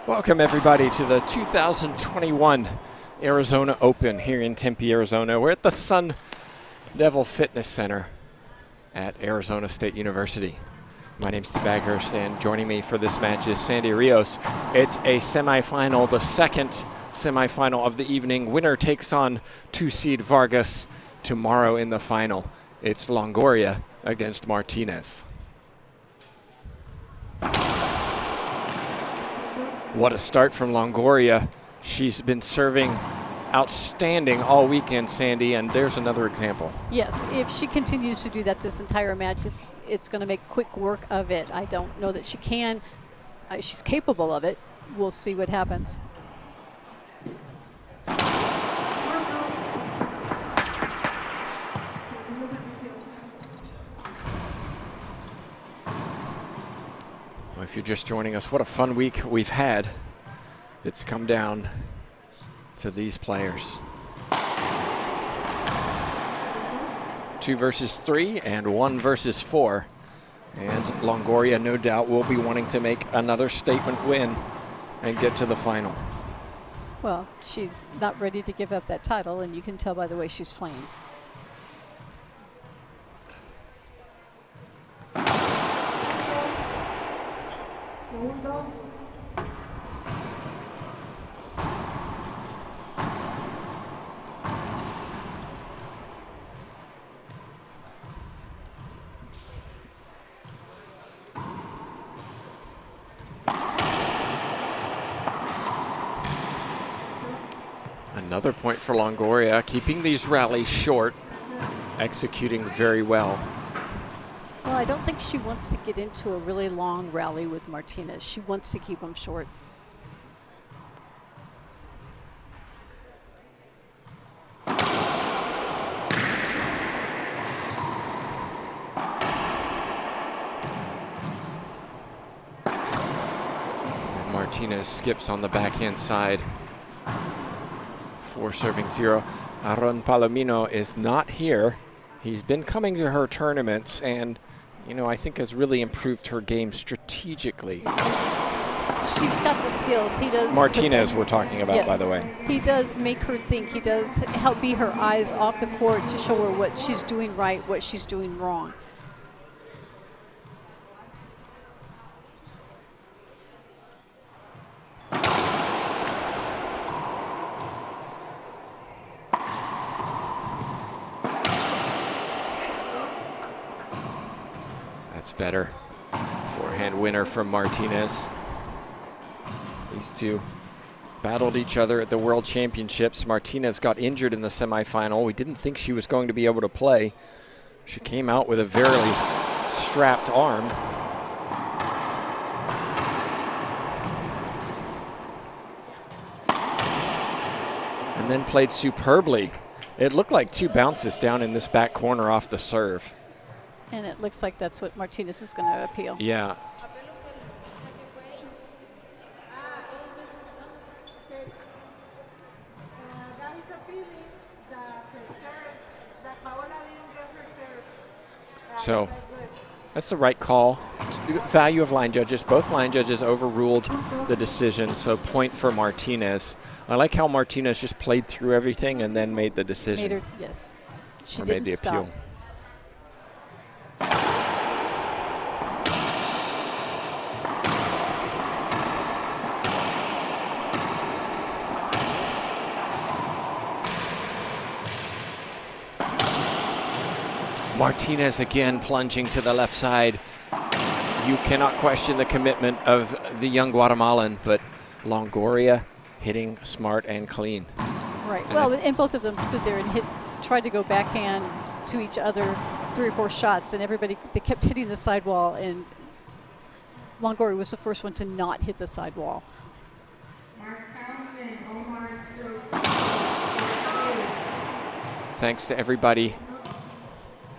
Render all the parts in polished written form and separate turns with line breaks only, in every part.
Welcome everybody to the 2021 Arizona Open here in Tempe, Arizona. We're at the Sun Devil Fitness Center at Arizona State University. My name's Steve Baghurst, and joining me for this match is Sandy Rios. It's a semifinal, the second semifinal of the evening. Winner takes on 2-seed Vargas tomorrow in the final. It's Longoria against Martinez. What a start from Longoria. She's been serving outstanding all weekend, Sandy, and there's another example.
Yes, if she continues to do that this entire match, it's going to make quick work of it. I don't know that she can. She's capable of it. We'll see what happens.
Well, if you're just joining us, what a fun week we've had. It's come down to these players. 2 versus 3 and 1 versus 4. And Longoria, no doubt, will be wanting to make another statement win and get to the final.
Well, she's not ready to give up that title, and you can tell by the way she's playing.
Another point for Longoria, keeping these rallies short, executing very well.
Well, I don't think she wants to get into a really long rally with Martinez. She wants to keep them short.
And Martinez skips on the backhand side. 4 serving 0. Aaron Palomino is not here. He's been coming to her tournaments and, you know, I think has really improved her game strategically.
She's got the skills. He does.
Martinez we're talking about,
yes,
by the way.
He does make her think. He does help be her eyes off the court to show her what she's doing right, what she's doing wrong.
That's better. Forehand winner from Martinez. These two battled each other at the World Championships. Martinez got injured in the semifinal. We didn't think she was going to be able to play. She came out with a very strapped arm. And then played superbly. It looked like 2 bounces down in this back corner off the serve.
And it looks like that's what Martinez is going to appeal.
Yeah. So that's the right call. Value of line judges. Both line judges overruled the decision, so point for Martinez. I like how Martinez just played through everything and then made the decision.
Made her, yes. She
or
didn't
made the
stop.
appeal. Martinez again plunging to the left side. You cannot question the commitment of the young Guatemalan, but Longoria hitting smart and clean.
Right. Well, and both of them stood there and tried to go backhand to each other 3 or 4 shots, and they kept hitting the sidewall, and Longoria was the first one to not hit the sidewall.
Thanks to everybody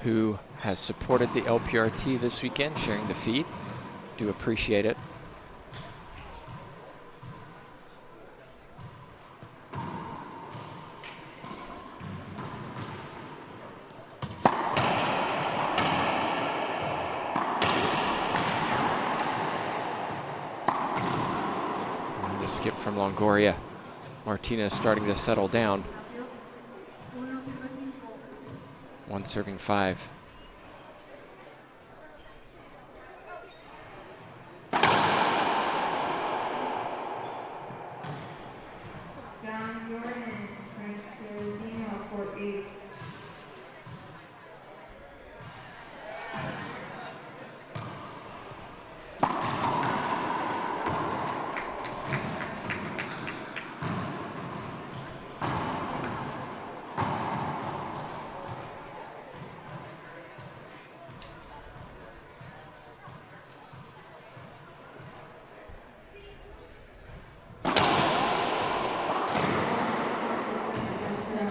who has supported the LPRT this weekend, sharing the feed. Do appreciate it. skip from Longoria. Martinez starting to settle down. 1 serving 5.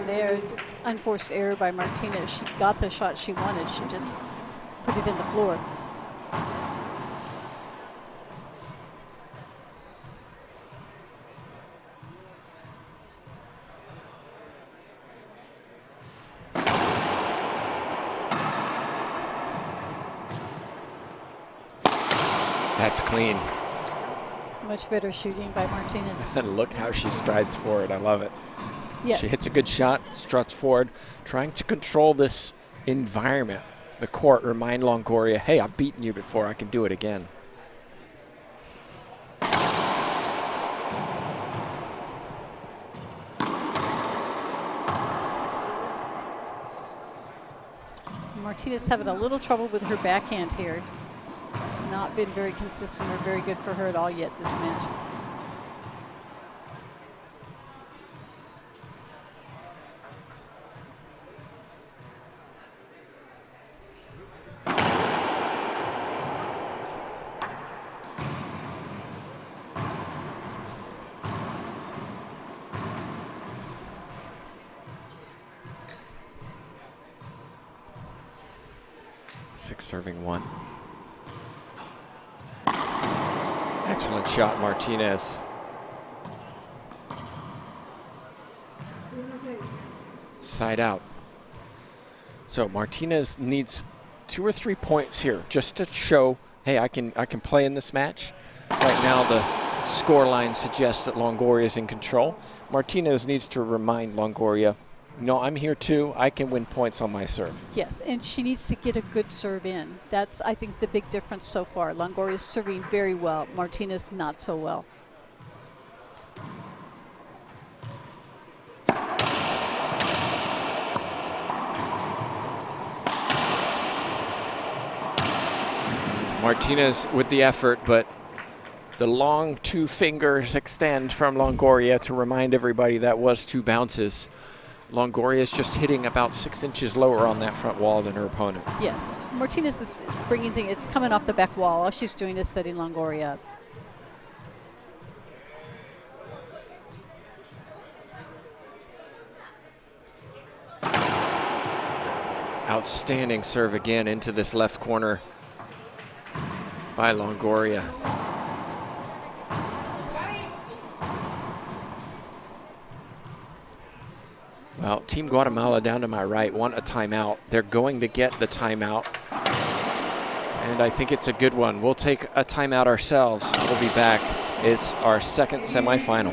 There, unforced error by Martinez. She got the shot she wanted. She just put it in the floor.
That's clean.
Much better shooting by Martinez.
And look how she strides forward. I love it.
Yes.
She hits a good shot, struts forward, trying to control this environment. The court remind Longoria, hey, I've beaten you before, I can do it again.
Martinez having a little trouble with her backhand here. It's not been very consistent or very good for her at all yet this match.
Serving 1. Excellent shot, Martinez. Side out. So Martinez needs 2 or 3 points here just to show, hey, I can play in this match. Right now the score line suggests that Longoria is in control. Martinez needs to remind Longoria, no, I'm here too. I can win points on my serve.
Yes, and she needs to get a good serve in. That's, I think, the big difference so far. Longoria is serving very well. Martinez not so well.
Martinez with the effort, but the long 2 fingers extend from Longoria to remind everybody that was 2 bounces. Longoria is just hitting about 6 inches lower on that front wall than her opponent.
Yes, Martinez is bringing things, it's coming off the back wall. All she's doing is setting Longoria up.
Outstanding serve again into this left corner by Longoria. Well, Team Guatemala down to my right want a timeout. They're going to get the timeout. And I think it's a good one. We'll take a timeout ourselves. We'll be back. It's our second semifinal.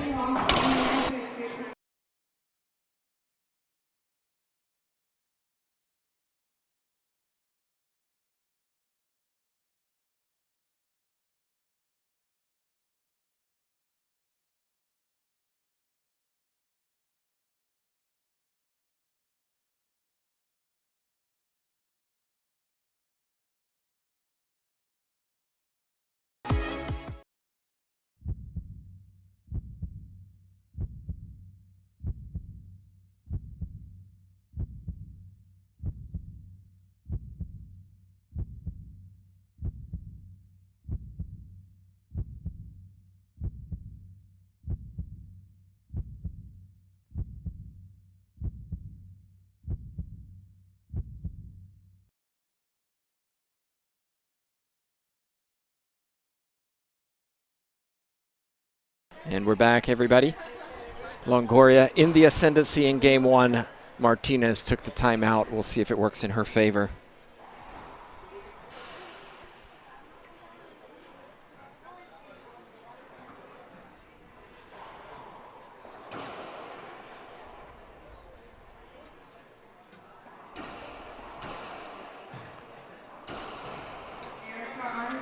And we're back, everybody. Longoria in the ascendancy in game 1. Martinez took the timeout. We'll see if it works in her favor.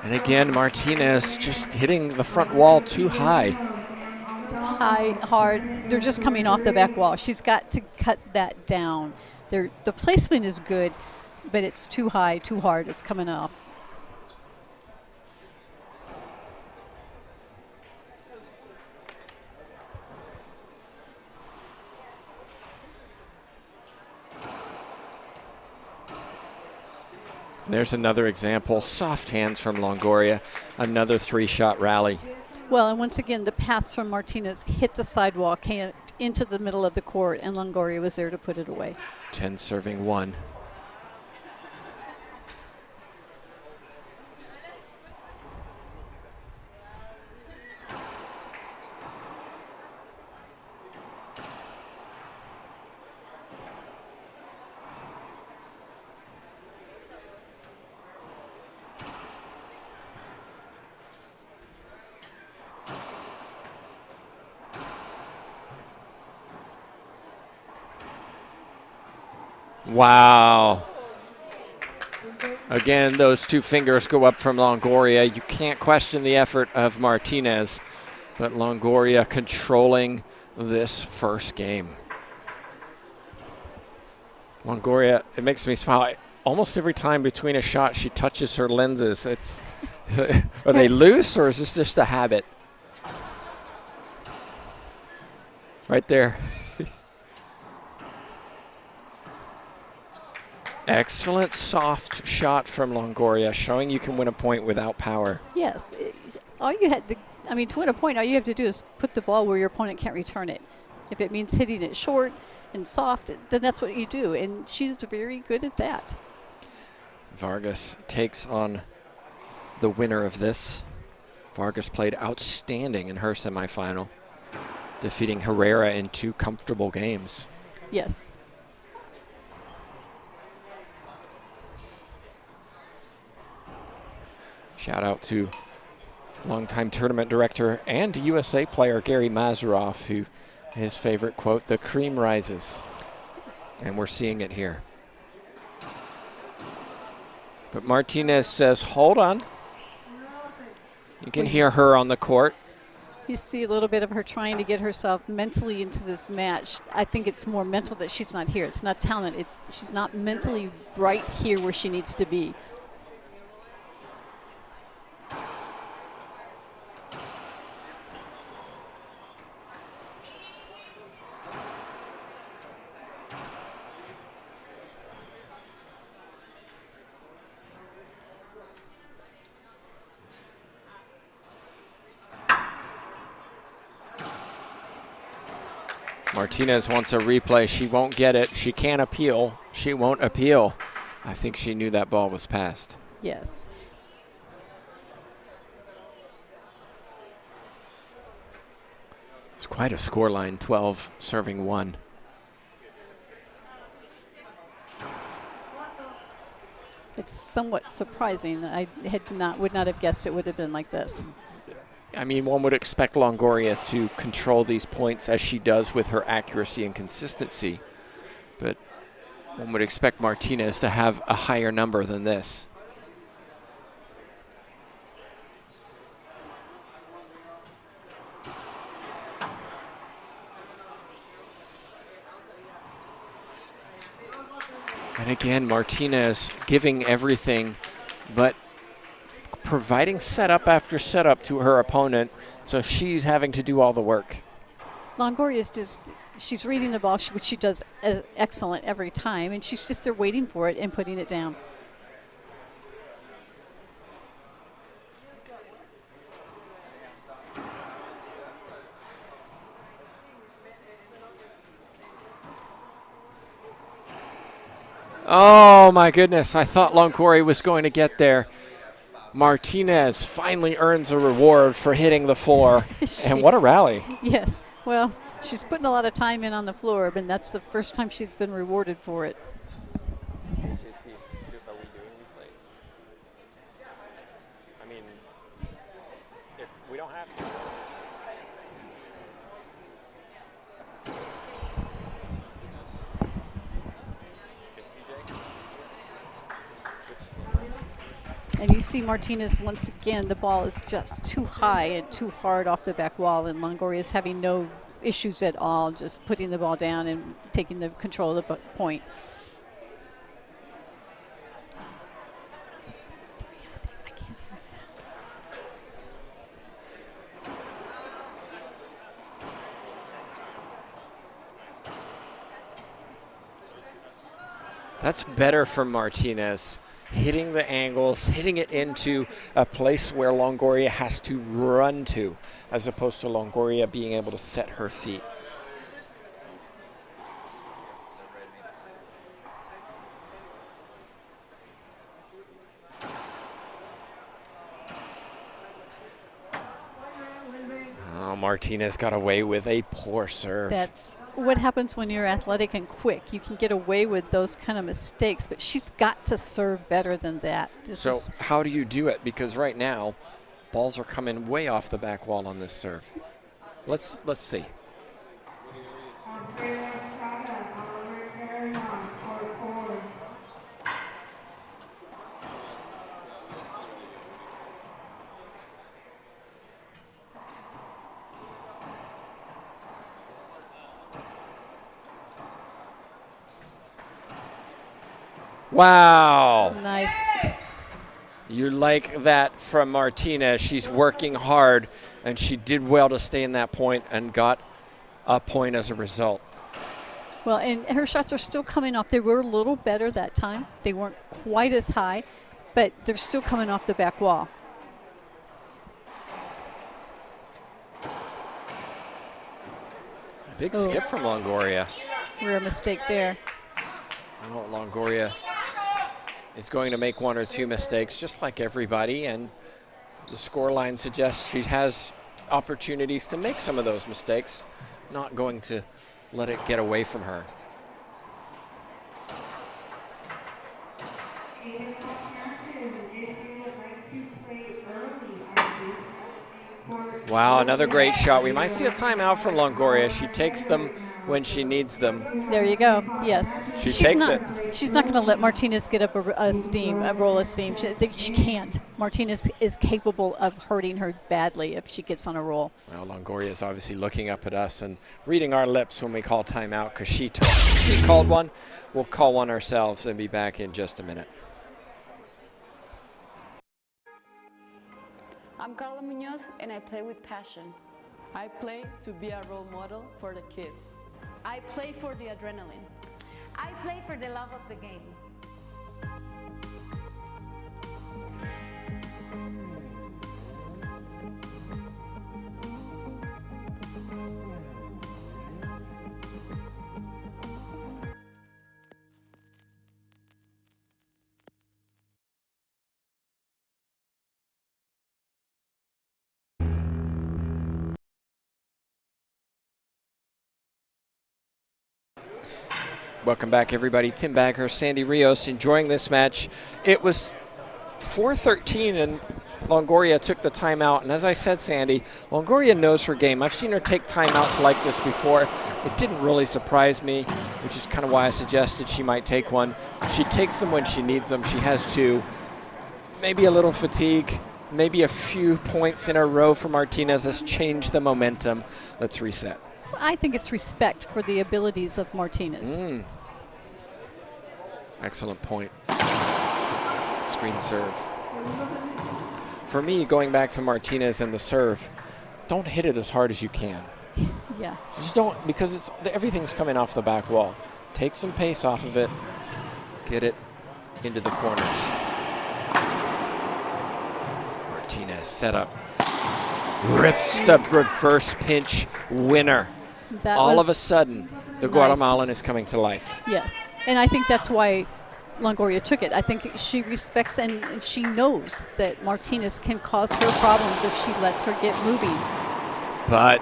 And again, Martinez just hitting the front wall too high.
High, hard. They're just coming off the back wall. She's got to cut that down. The placement is good, but it's too high, too hard. It's coming off.
There's another example. Soft hands from Longoria. Another 3-shot rally.
Well, and once again, the pass from Martinez hit the sidewall, came into the middle of the court, and Longoria was there to put it away.
10 serving 1. Wow. Again, those 2 fingers go up from Longoria. You can't question the effort of Martinez, but Longoria controlling this first game. Longoria, it makes me smile. Almost every time between a shot, she touches her lenses. It's are they loose, or is this just a habit? Right there. Excellent soft shot from Longoria, showing you can win a point without power.
Yes. All you had to win a point, all you have to do is put the ball where your opponent can't return it. If it means hitting it short and soft, then that's what you do, and she's very good at that.
Vargas takes on the winner of this. Vargas played outstanding in her semifinal, defeating Herrera in 2 comfortable games.
Yes.
Shout out to longtime tournament director and USA player Gary Mazeroff, who his favorite quote, "The cream rises." And we're seeing it here. But Martinez says, hold on. You can hear her on the court.
You see a little bit of her trying to get herself mentally into this match. I think it's more mental that she's not here. It's not talent. She's not mentally right here where she needs to be.
Martinez wants a replay. She won't get it. She can't appeal. She won't appeal. I think she knew that ball was passed.
Yes.
It's quite a scoreline, 12 serving 1.
It's somewhat surprising. I would not have guessed it would have been like this.
I mean, one would expect Longoria to control these points as she does with her accuracy and consistency, but one would expect Martinez to have a higher number than this. And again, Martinez giving everything, but providing setup after setup to her opponent, so she's having to do all the work.
Longoria is she's reading the ball, which she does excellent every time, and she's just there waiting for it and putting it down.
Oh my goodness, I thought Longoria was going to get there. Martinez finally earns a reward for hitting the floor. And what a rally.
Yes. Well, she's putting a lot of time in on the floor, but that's the first time she's been rewarded for it.
I mean, if we don't have to.
And you see Martinez, once again, the ball is just too high and too hard off the back wall, and Longoria is having no issues at all, just putting the ball down and taking the control of the point.
That's better for Martinez. Hitting the angles, hitting it into a place where Longoria has to run to, as opposed to Longoria being able to set her feet. Oh, Martinez got away with a poor serve.
That's what happens when you're athletic and quick. You can get away with those kind of mistakes, but she's got to serve better than that.
So how do you do it? Because right now, balls are coming way off the back wall on this serve. Let's see. Wow.
Nice.
You like that from Martinez. She's working hard, and she did well to stay in that point and got a point as a result.
Well, and her shots are still coming off. They were a little better that time. They weren't quite as high, but they're still coming off the back wall.
Big skip from Longoria.
Rare mistake there.
Well, Longoria is going to make one or two mistakes, just like everybody, and the scoreline suggests she has opportunities to make some of those mistakes, not going to let it get away from her. Wow, another great shot. We might see a timeout from Longoria. She takes them when she needs them.
There you go. Yes.
She takes it.
She's not going to let Martinez get up a roll of steam. She can't. Martinez is capable of hurting her badly if she gets on a roll.
Well, Longoria is obviously looking up at us and reading our lips when we call timeout, because she called one. We'll call one ourselves and be back in just a minute.
I'm Carla Munoz, and I play with passion.
I play to be a role model for the kids.
I play for the adrenaline.
I play for the love of the game.
Welcome back, everybody. Tim Baghurst, Sandy Rios enjoying this match. It was 4-13, and Longoria took the timeout. And as I said, Sandy, Longoria knows her game. I've seen her take timeouts like this before. It didn't really surprise me, which is kind of why I suggested she might take one. She takes them when she needs them. She has two. Maybe a little fatigue, maybe a few points in a row for Martinez has changed the momentum. Let's reset.
I think it's respect for the abilities of Martinez.
Excellent point. Screen serve. For me, going back to Martinez and the serve, don't hit it as hard as you can.
Yeah.
Just don't, because everything's coming off the back wall. Take some pace off of it. Get it into the corners. Martinez set up. Rips the reverse pinch winner. All of a sudden, the Guatemalan is coming to life.
Yes, and I think that's why Longoria took it. I think she respects and she knows that Martinez can cause her problems if she lets her get moving.
But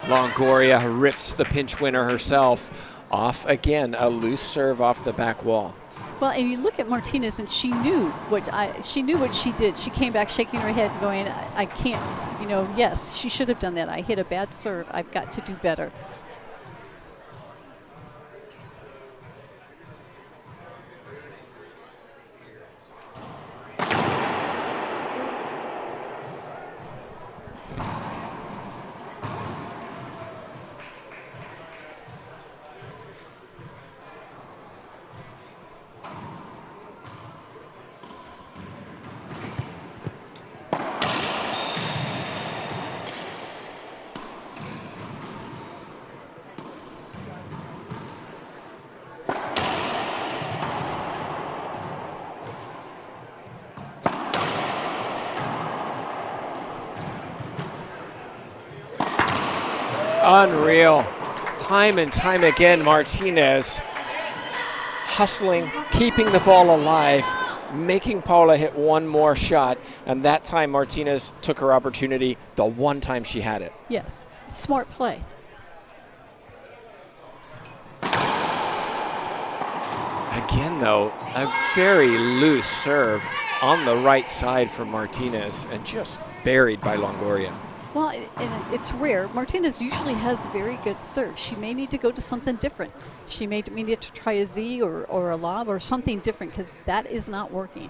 Longoria rips the pinch winner herself off again, a loose serve off the back wall.
Well, and you look at Martinez, and she knew what she did. She came back shaking her head, going, "I can't." You know, yes, she should have done that. I hit a bad serve. I've got to do better.
Unreal. Time and time again, Martinez hustling, keeping the ball alive, making Paula hit one more shot, and that time Martinez took her opportunity the one time she had it.
Yes, smart play.
Again, though, a very loose serve on the right side for Martinez and just buried by Longoria.
Well, and it's rare. Martinez usually has very good serve. She may need to go to something different. She may need to try a Z or a lob or something different, because that is not working.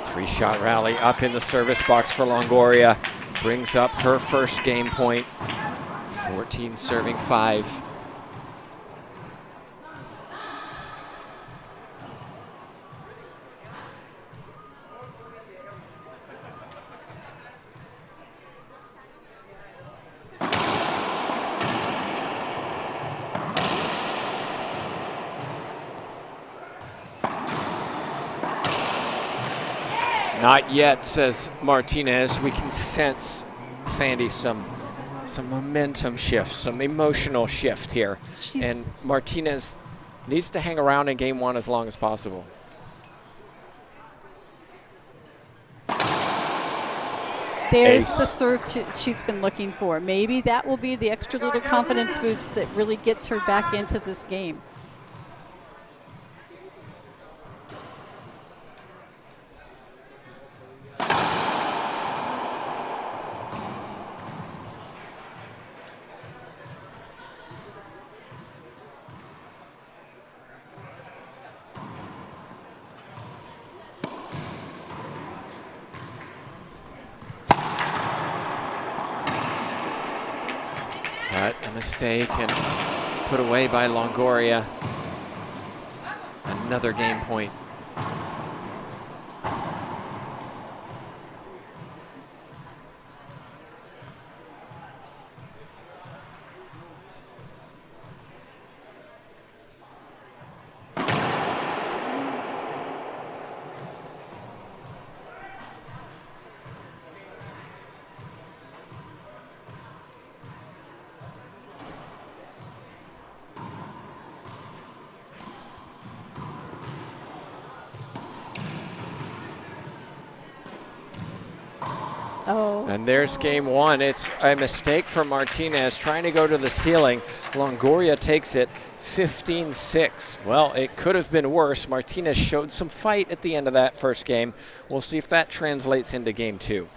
Three-shot rally up in the service box for Longoria. Brings up her first game point. 14 serving 5. Not yet, says Martinez. We can sense, Sandy, some momentum shift, some emotional shift here. And Martinez needs to hang around in game 1 as long as possible.
There's
Ace.
the serve she's been looking for. Maybe that will be the extra little confidence boost that really gets her back into this game.
But a mistake and put away by Longoria. Another game point.
Oh.
And there's game 1. It's a mistake for Martinez trying to go to the ceiling. Longoria takes it 15-6. Well, it could have been worse. Martinez showed some fight at the end of that first game. We'll see if that translates into game 2.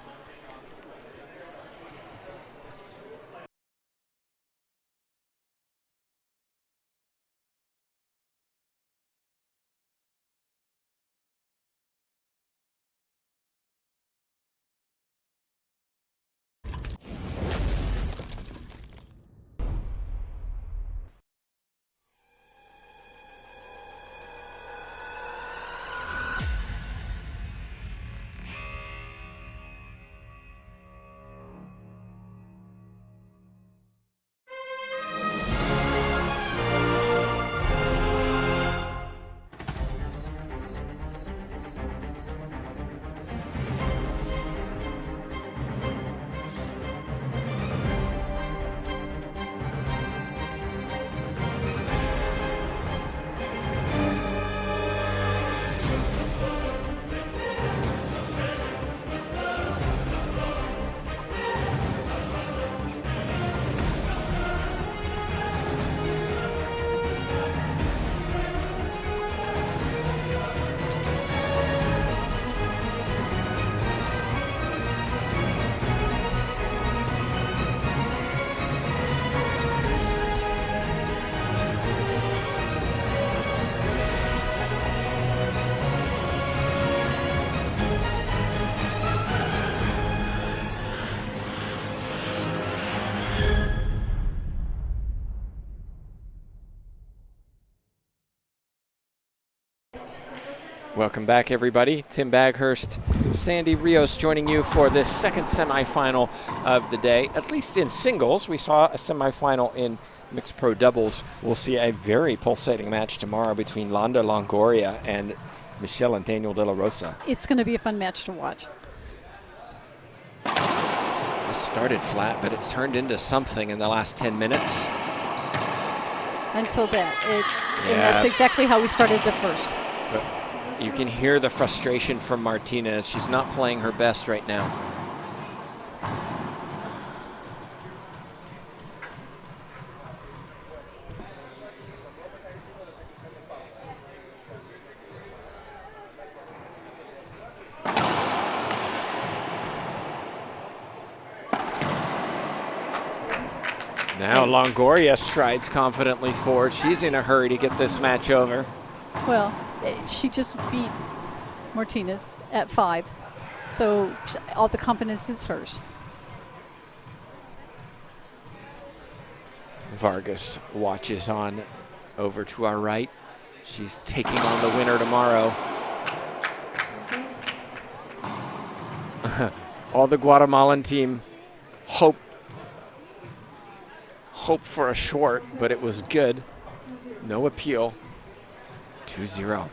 Welcome back, everybody. Tim Baghurst, Sandy Rios joining you for this second semifinal of the day. At least in singles, we saw a semifinal in mixed pro doubles. We'll see a very pulsating match tomorrow between Longoria and Michelle and Daniel De La Rosa.
It's going to be a fun match to watch.
It started flat, but it's turned into something in the last 10 minutes.
Until that. And that's exactly how we started the first.
But you can hear the frustration from Martinez. She's not playing her best right now. Now Longoria strides confidently forward. She's in a hurry to get this match over.
Well, she just beat Martinez at 5. So all the confidence is hers.
Vargas watches on over to our right. She's taking on the winner tomorrow. All the Guatemalan team hope for a short, but it was good. No appeal. 2-0.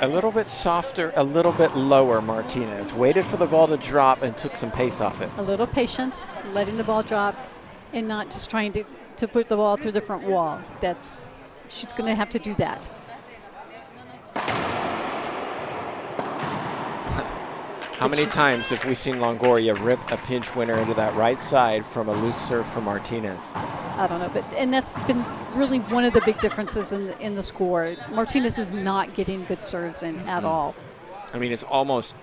A little bit softer, a little bit lower, Martinez. Waited for the ball to drop and took some pace off it.
A little patience, letting the ball drop, and not just trying to put the ball through the front wall. She's going to have to do that.
How many times have we seen Longoria rip a pinch winner into that right side from a loose serve from Martinez?
I don't know, and that's been really one of the big differences in the score. Martinez is not getting good serves in at all.
I mean, it's almost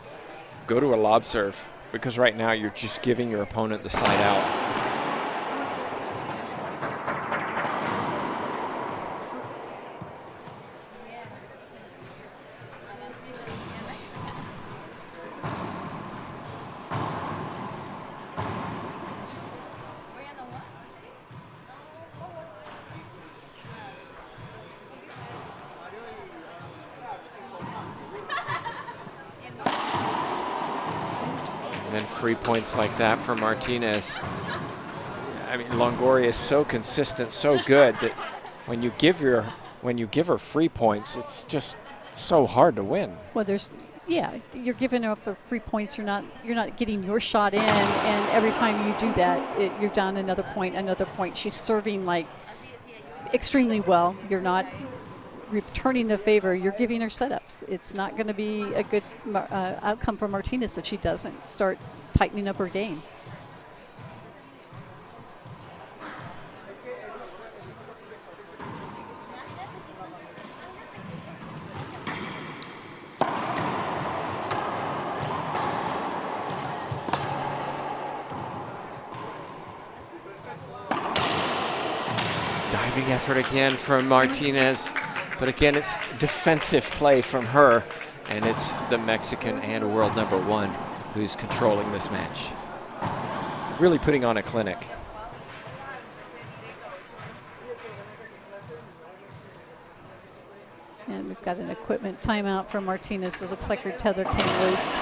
go to a lob serve, because right now you're just giving your opponent the side out. And free points like that for Martinez. I mean, Longoria is so consistent, so good that when you give her free points, it's just so hard to win.
Well, you're giving up free points. You're not getting your shot in, and every time you do that, you're down another point. She's serving like extremely well. You're not returning the favor. You're giving her setups. It's not going to be a good outcome for Martinez if she doesn't start tightening up her game.
Diving effort again from Martinez, but again, it's defensive play from her, and it's the Mexican and world #1 who's controlling this match. Really putting on a clinic.
And we've got an equipment timeout from Martinez. It looks like her tether came loose.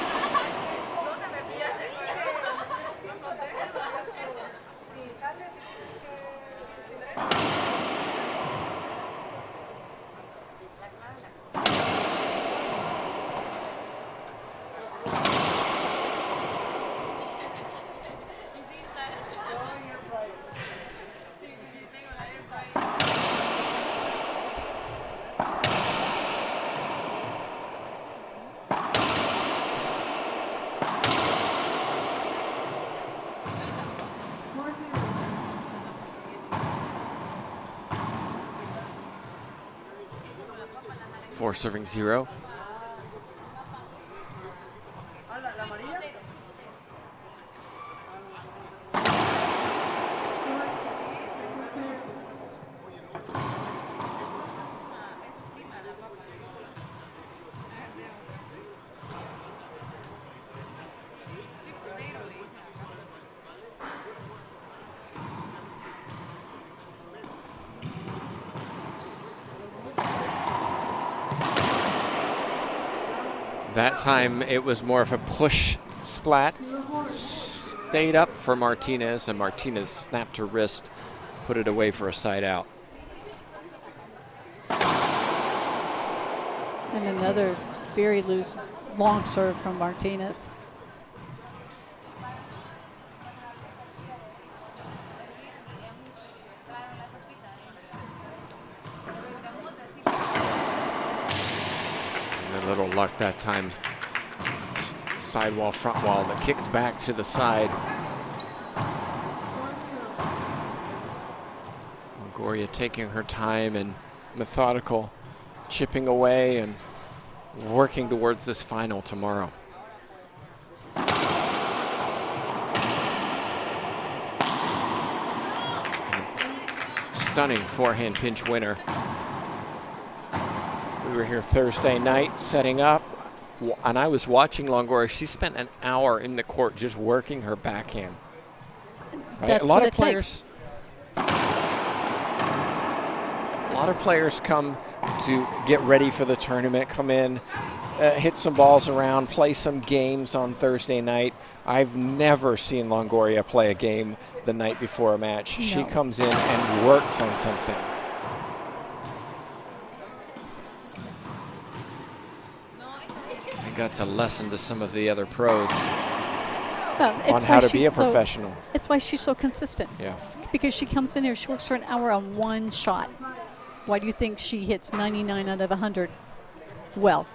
Four serving 0. That time it was more of a push splat. Stayed up for Martinez, and Martinez snapped her wrist, put it away for a side out.
And another very loose long serve from Martinez.
And a little luck that time. Sidewall, front wall that kicks back to the side. Longoria taking her time and methodical, chipping away and working towards this final tomorrow. Stunning forehand pinch winner. We were here Thursday night setting up, and I was watching Longoria. She spent an hour in the court just working her backhand. Right?
That's
A lot
what
of
it
players. A lot of players come to get ready for the tournament, come in, hit some balls around, play some games on Thursday night. I've never seen Longoria play a game the night before a match.
No.
She comes in and works on something. I think that's a lesson to some of the other pros on how to be a professional.
It's why she's so consistent.
Yeah.
Because she comes in here, she works for an hour on one shot. Why do you think she hits 99 out of 100? Well.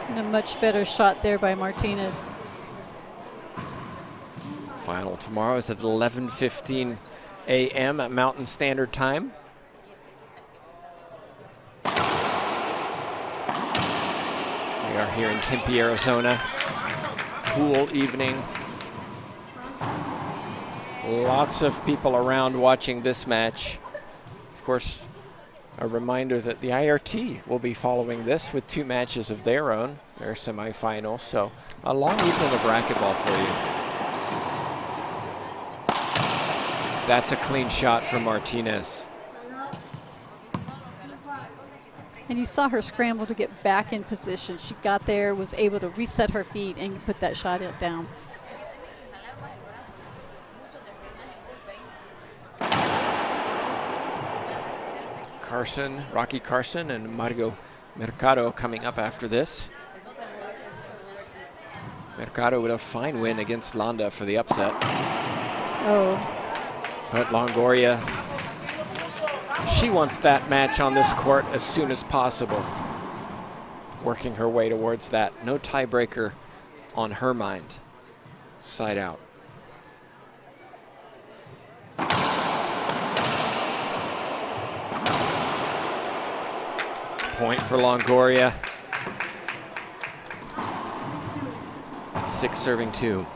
And a much better shot there by Martinez.
Final tomorrow is at 11:15 a.m. at Mountain Standard Time. We are here in Tempe, Arizona. Cool evening. Lots of people around watching this match. Of course, a reminder that the IRT will be following this with 2 matches of their own, their semifinals. So a long evening of racquetball for you. That's a clean shot from Martinez.
And you saw her scramble to get back in position. She got there, was able to reset her feet and put that shot down.
Carson, Rocky Carson and Mario Mercado coming up after this. Mercado with a fine win against Landa for the upset.
Oh.
But Longoria, she wants that match on this court as soon as possible. Working her way towards that. No tiebreaker on her mind. Side out. Point for Longoria. 6-2.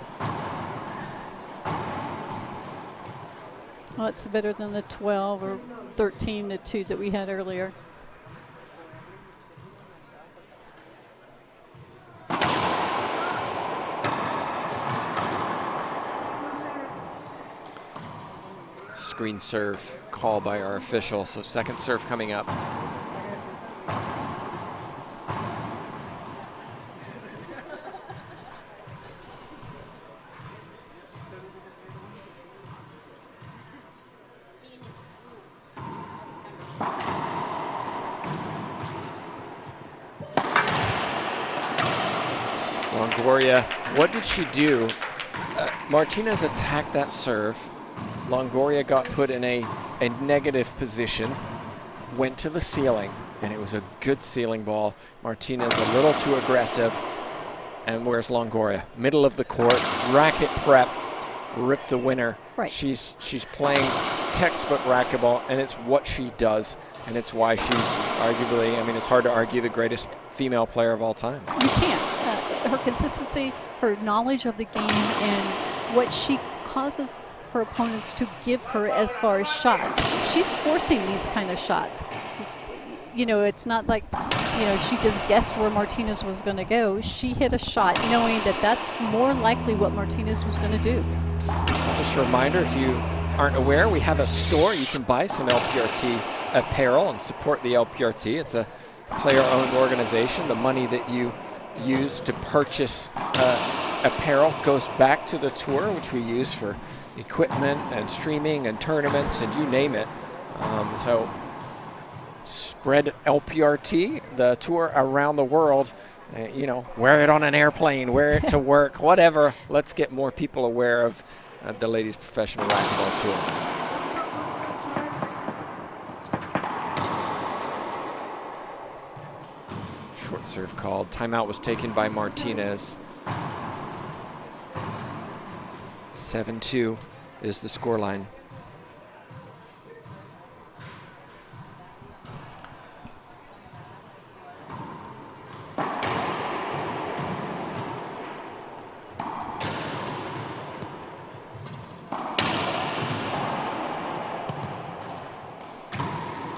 Well, it's better than the 12 or 13-2 that we had earlier.
Screen serve call by our official, so second serve coming up. Longoria, what did she do? Martinez attacked that serve. Longoria got put in a negative position, went to the ceiling, and it was a good ceiling ball. Martinez a little too aggressive. And where's Longoria? Middle of the court, racket prep, ripped the winner.
Right.
She's playing textbook racquetball, and it's what she does, and it's why she's arguably, I mean, it's hard to argue the greatest female player of all time.
You can't. Her consistency, her knowledge of the game, and what she causes her opponents to give her as far as shots. She's forcing these kind of shots. you know, it's not like, you know, she just guessed where Martinez was going to go. She hit a shot knowing that that's more likely what Martinez was going to do.
Just a reminder, if you aren't aware, we have a store. You can buy some LPRT apparel and support the LPRT. It's a player-owned organization. The money that you use to purchase apparel goes back to the tour, which we use for equipment and streaming and tournaments and you name it. So spread LPRT, the tour around the world. You know, wear it on an airplane, wear it to work, whatever. Let's get more people aware of the ladies' professional racquetball tour. Short serve called. Timeout was taken by Martinez. 7-2 is the scoreline.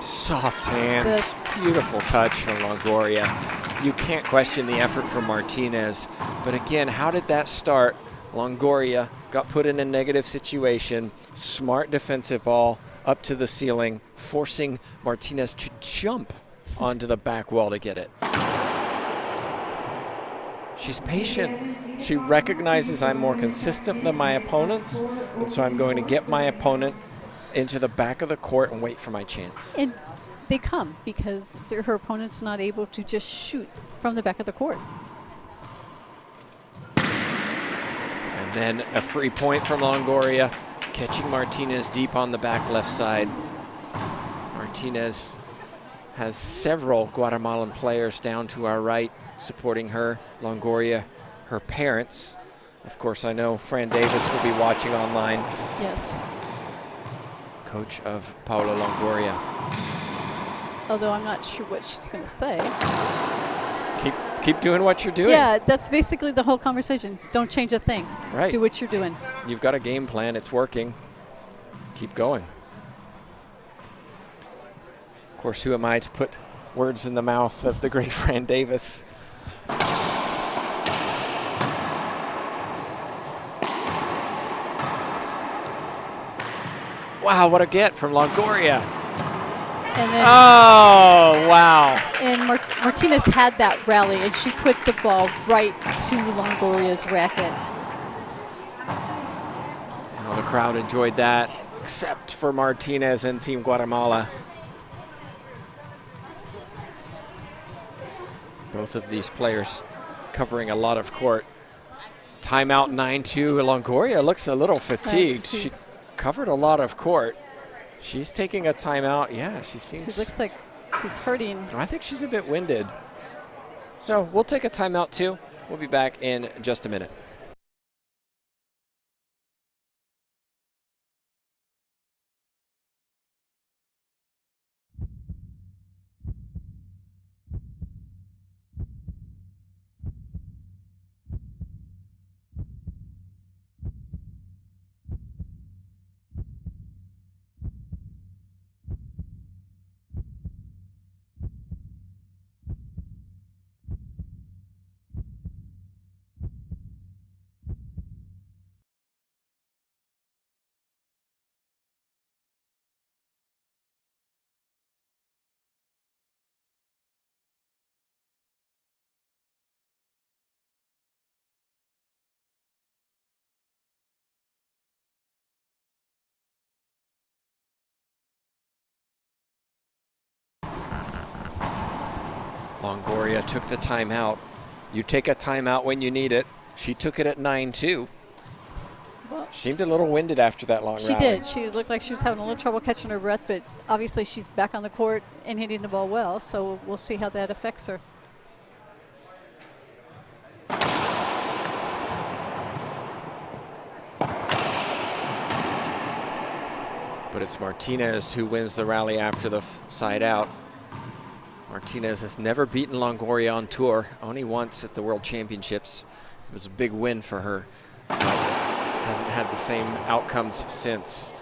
Soft hands, beautiful touch from Longoria. You can't question the effort from Martinez, but again, how did that start? Longoria got put in a negative situation, smart defensive ball up to the ceiling, forcing Martinez to jump onto the back wall to get it. She's patient. She recognizes I'm more consistent than my opponents, and so I'm going to get my opponent into the back of the court and wait for my chance.
And they come because her opponent's not able to just shoot from the back of the court.
And then a free point from Longoria, catching Martinez deep on the back left side. Martinez has several Guatemalan players down to our right supporting her. Longoria, her parents. Of course, I know Fran Davis will be watching online.
Yes.
Coach of Paula Longoria.
Although I'm not sure what she's going to say.
Keep doing what you're doing.
Yeah, that's basically the whole conversation. Don't change a thing.
Right.
Do what you're doing.
You've got a game plan. It's working. Keep going. Of course, who am I to put words in the mouth of the great Fran Davis? Wow, what a get from Longoria.
And then,
oh, wow.
And Martinez had that rally, and she put the ball right to Longoria's racket.
Well, the crowd enjoyed that, except for Martinez and Team Guatemala. Both of these players covering a lot of court. Timeout 9-2. Longoria looks a little fatigued. She covered a lot of court. She's taking a timeout. Yeah, she seems...
She looks like she's hurting.
I think she's a bit winded. So we'll take a timeout too. We'll be back in just a minute. Longoria took the timeout. You take a timeout when you need it. She took it at 9-2. Well, she seemed a little winded after that long rally.
She did. She looked like she was having a little trouble catching her breath, but obviously she's back on the court and hitting the ball well, so we'll see how that affects her.
But it's Martinez who wins the rally after the side out. Martinez has never beaten Longoria on tour, only once at the World Championships. It was a big win for her, but hasn't had the same outcomes since.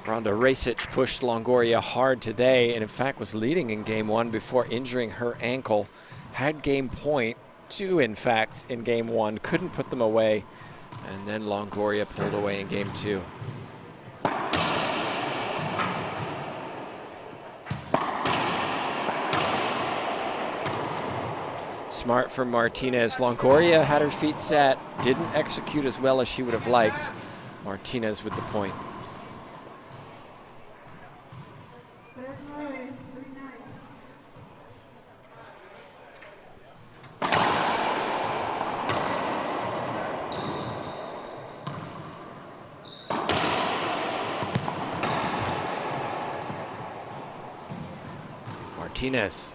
Ronda Rasic pushed Longoria hard today and in fact was leading in game 1 before injuring her ankle. Had game point 2 in fact in game 1, couldn't put them away, and then Longoria pulled away in game 2. Smart from Martinez. Longoria had her feet set, didn't execute as well as she would have liked. Martinez with the point. Martinez.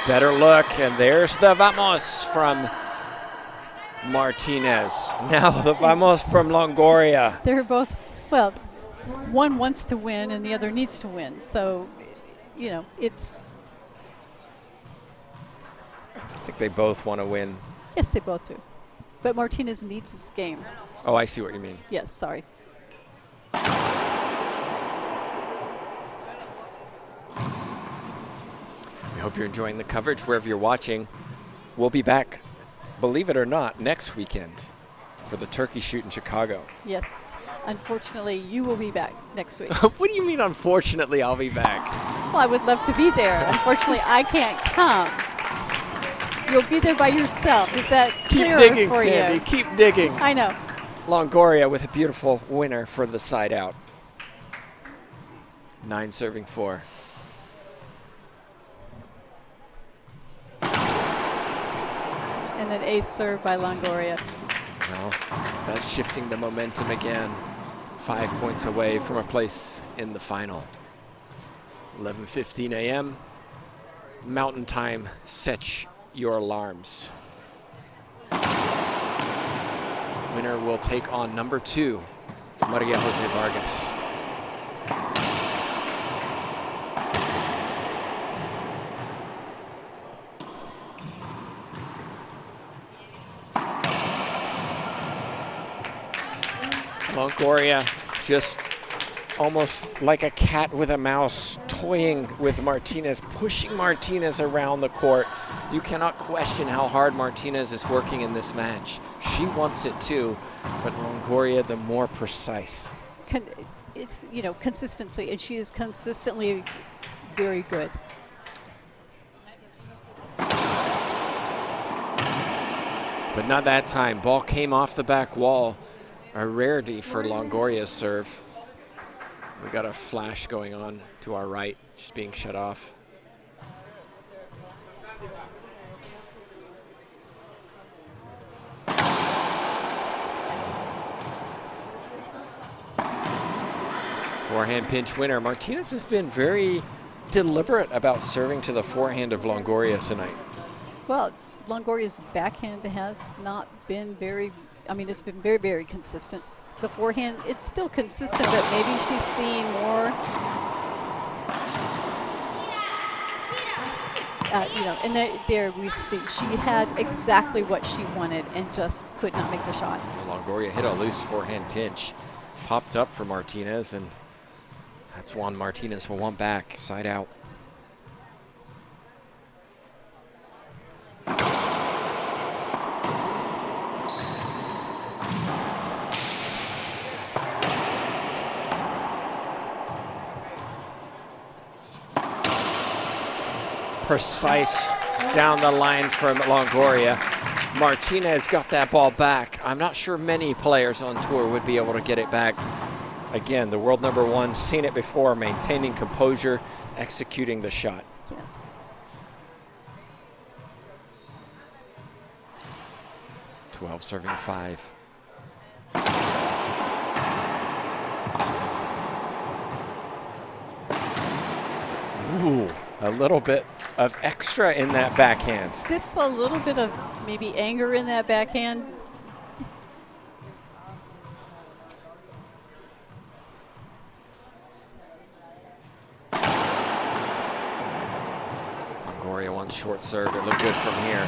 Better look, and there's the vamos from Martinez. Now the vamos from Longoria.
They're both, well, one wants to win and the other needs to win. So, you know, it's...
I think they both want to win.
Yes, they both do. But Martinez needs this game.
Oh, I see what you mean.
Yes, sorry.
We hope you're enjoying the coverage wherever you're watching. We'll be back, believe it or not, next weekend for the turkey shoot in Chicago.
Yes. Unfortunately, you will be back next week.
What do you mean, unfortunately, I'll be back?
Well, I would love to be there. Unfortunately, I can't come. You'll be there by yourself. Is that clearer
Keep digging,
for
Sandy.
you?
Keep digging.
I know.
Longoria with a beautiful winner for the side out. 9 serving 4.
And an ace serve by Longoria.
Well, that's shifting the momentum again. 5 points away from a place in the final. 11:15 a.m. Mountain Time. Set your alarms. Winner will take on number 2, Maria Jose Vargas. Longoria just almost like a cat with a mouse, toying with Martinez, pushing Martinez around the court. You cannot question how hard Martinez is working in this match. She wants it too, but Longoria the more precise.
It's, you know, consistency, and she is consistently very good.
But not that time. Ball came off the back wall. A rarity for Longoria's serve. We got a flash going on to our right, just being shut off. Forehand pinch winner. Martinez has been very deliberate about serving to the forehand of Longoria tonight.
Well, Longoria's backhand has not been very, I mean, it's been very, very consistent. The forehand, it's still consistent, but maybe she's seeing more, you know, and there we see she had exactly what she wanted and just could not make the shot.
Longoria hit a loose forehand pinch, popped up for Martinez, and that's one Martinez will want back, side out. Precise down the line from Longoria. Martinez got that ball back. I'm not sure many players on tour would be able to get it back. Again, the world number 1, seen it before, maintaining composure, executing the shot.
Yes.
.12 serving 5. Ooh, a little bit of extra in that backhand.
Just a little bit of maybe anger in that backhand.
Longoria wants short serve. It looked good from here.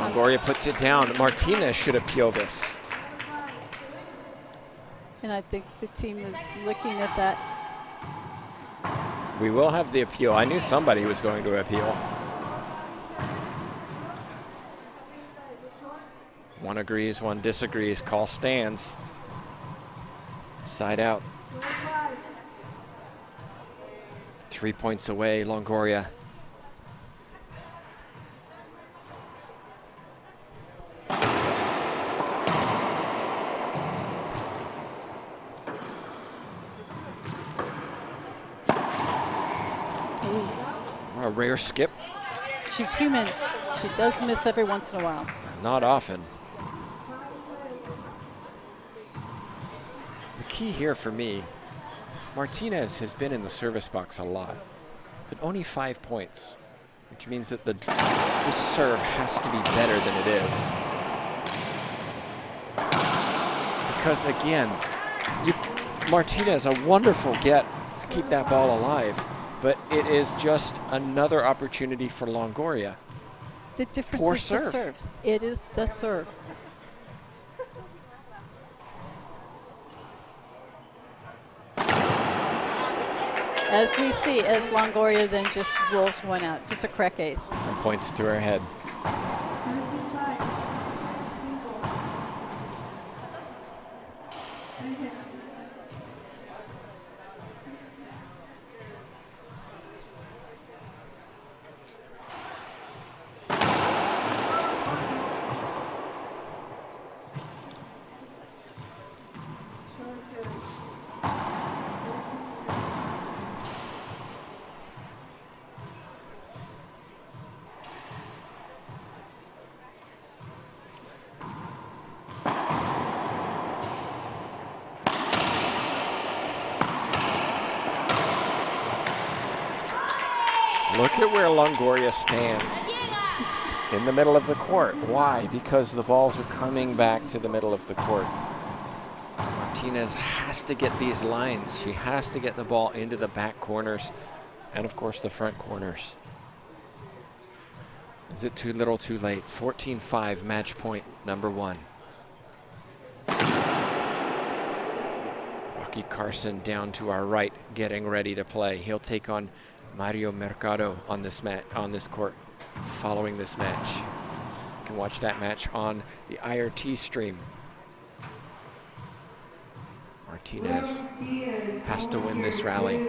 Longoria puts it down. Martinez should appeal this.
And I think the team is looking at that.
We will have the appeal. I knew somebody was going to appeal. One agrees, one disagrees. Call stands. Side out. 3 points away, Longoria. A rare skip.
She's human. She does miss every once in a while.
Not often. The key here for me, Martinez has been in the service box a lot, but only 5 points, which means that this serve has to be better than it is. Because again, Martinez, a wonderful get to keep that ball alive, but it is just another opportunity for Longoria.
The difference
Poor
is the
serve.
serve. It is the serve. As we see, as Longoria then just rolls one out, just a crack ace.
And points to her head. Look at where Longoria stands. It's in the middle of the court. Why? Because the balls are coming back to the middle of the court. Martinez has to get these lines. She has to get the ball into the back corners and, of course, the front corners. Is it too little, too late? 14-5, match point number 1. Rocky Carson down to our right, getting ready to play. He'll take on Mario Mercado on this court following this match. You can watch that match on the IRT stream. Martinez has to win this rally.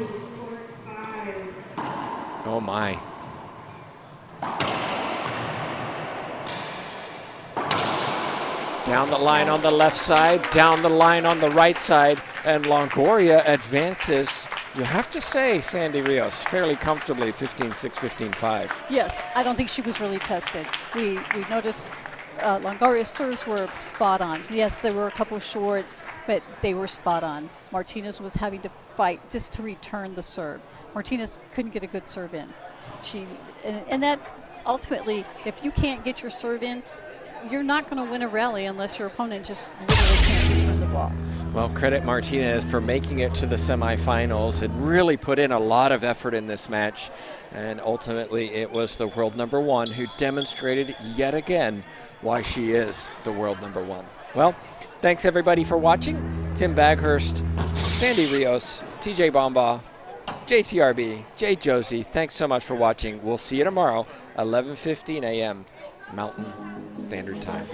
Oh my. Down the line on the left side, down the line on the right side, and Longoria advances. You have to say, Sandy Rios, fairly comfortably, 15-6, 15-5.
Yes, I don't think she was really tested. We noticed Longoria's serves were spot on. Yes, they were a couple short, but they were spot on. Martinez was having to fight just to return the serve. Martinez couldn't get a good serve in. And that ultimately, if you can't get your serve in, you're not going to win a rally unless your opponent just literally can't return the ball.
Well, credit Martinez for making it to the semifinals. It really put in a lot of effort in this match, and ultimately it was the world number 1 who demonstrated yet again why she is the world number 1. Well, thanks everybody for watching. Tim Baghurst, Sandy Rios, TJ Bomba, JTRB, Jay Josie, thanks so much for watching. We'll see you tomorrow, 11:15 a.m. Mountain Standard Time.